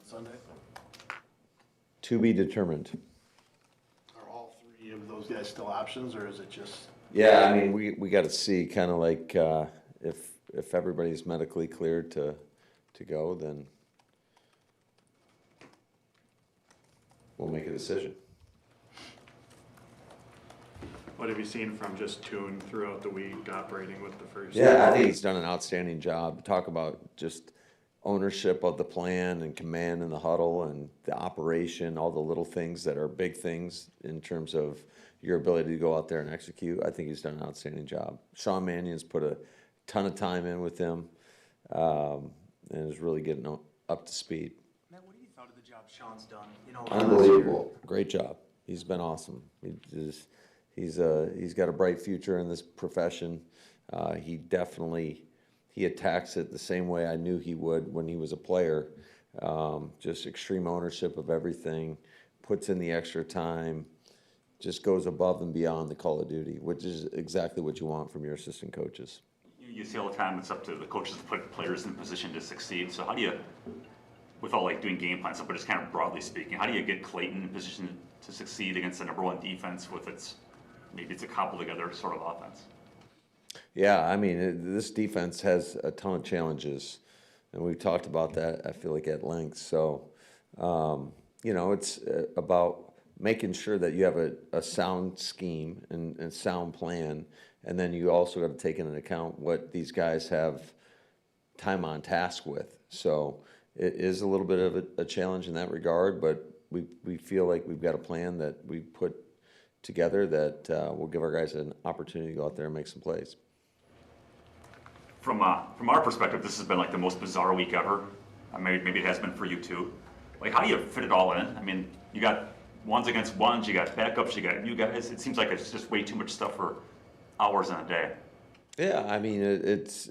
Sunday? To be determined. Are all three of those guys still options, or is it just? Yeah, I mean, we got to see kind of like if everybody's medically cleared to go, then we'll make a decision. What have you seen from just Toon throughout the week operating with the first? Yeah, I think he's done an outstanding job. Talk about just ownership of the plan and command in the huddle and the operation, all the little things that are big things in terms of your ability to go out there and execute. I think he's done an outstanding job. Sean Mannion's put a ton of time in with him and is really getting up to speed. Matt, what have you thought of the job Sean's done? Unbelievable. Great job. He's been awesome. He's got a bright future in this profession. He attacks it the same way I knew he would when he was a player. Just extreme ownership of everything, puts in the extra time, just goes above and beyond the call of duty, which is exactly what you want from your assistant coaches. You see all the time it's up to the coaches to put players in position to succeed. So how do you, without like doing game plans, but just kind of broadly speaking, how do you get Clayton in position to succeed against the #1 defense with maybe it's a cobbled together sort of offense? Yeah, I mean, this defense has a ton of challenges, and we've talked about that, I feel like, at length. So, it's about making sure that you have a sound scheme and sound plan, and then you also got to take into account what these guys have time on task with. So it is a little bit of a challenge in that regard, but we feel like we've got a plan that we put together that will give our guys an opportunity to go out there and make some plays. From our perspective, this has been like the most bizarre week ever. Maybe it has been for you too. Like, how do you fit it all in? I mean, you got ones against ones, you got backups, you got new guys. It seems like it's just way too much stuff for hours in a day. Yeah, I mean, it's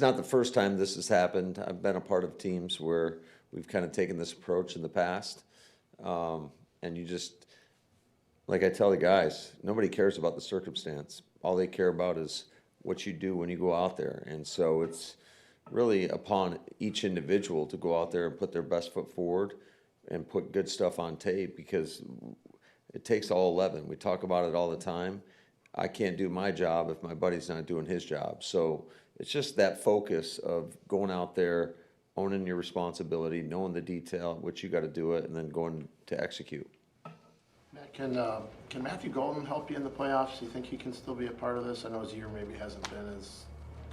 not the first time this has happened. I've been a part of teams where we've kind of taken this approach in the past, and you just, like I tell the guys, nobody cares about the circumstance. All they care about is what you do when you go out there. And so it's really upon each individual to go out there and put their best foot forward and put good stuff on tape, because it takes all 11. We talk about it all the time. I can't do my job if my buddy's not doing his job. So it's just that focus of going out there, owning your responsibility, knowing the detail, what you got to do it, and then going to execute. Matt, can Matthew Golden help you in the playoffs? Do you think he can still be a part of this? I know his year maybe hasn't been as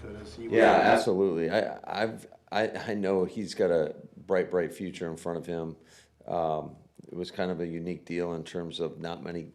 good as he was. Yeah, absolutely. I know he's got a bright future in front of him. It was kind of a unique deal in terms of not many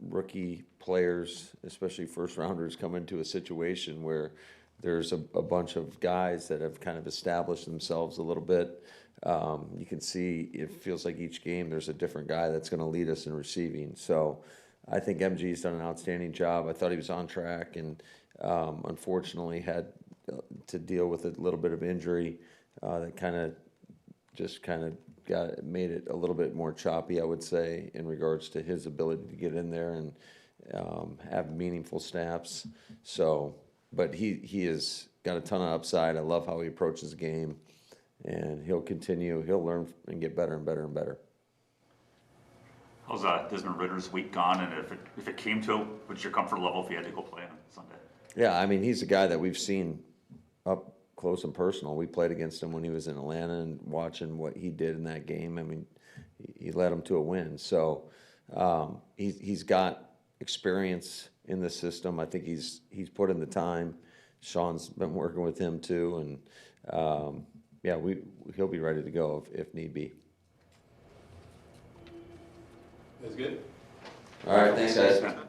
rookie players, especially first rounders, come into a situation where there's a bunch of guys that have kind of established themselves a little bit. You can see it feels like each game there's a different guy that's going to lead us in receiving. So I think MG's done an outstanding job. I thought he was on track, and unfortunately had to deal with a little bit of injury that kind of made it a little bit more choppy, I would say, in regards to his ability to get in there and have meaningful snaps. So, but he has got a ton of upside. I love how he approaches the game, and he'll continue. He'll learn and get better and better and better. How's Desmond Ritter's week gone? And if it came to it, what's your comfort level if you had to go play on Sunday? Yeah, I mean, he's a guy that we've seen up close and personal. We played against him when he was in Atlanta, and watching what he did in that game, I mean, he led them to a win. So he's got experience in the system. I think he's put in the time. Sean's been working with him too, and yeah, he'll be ready to go if need be. That's good. All right, thanks, guys. Yeah.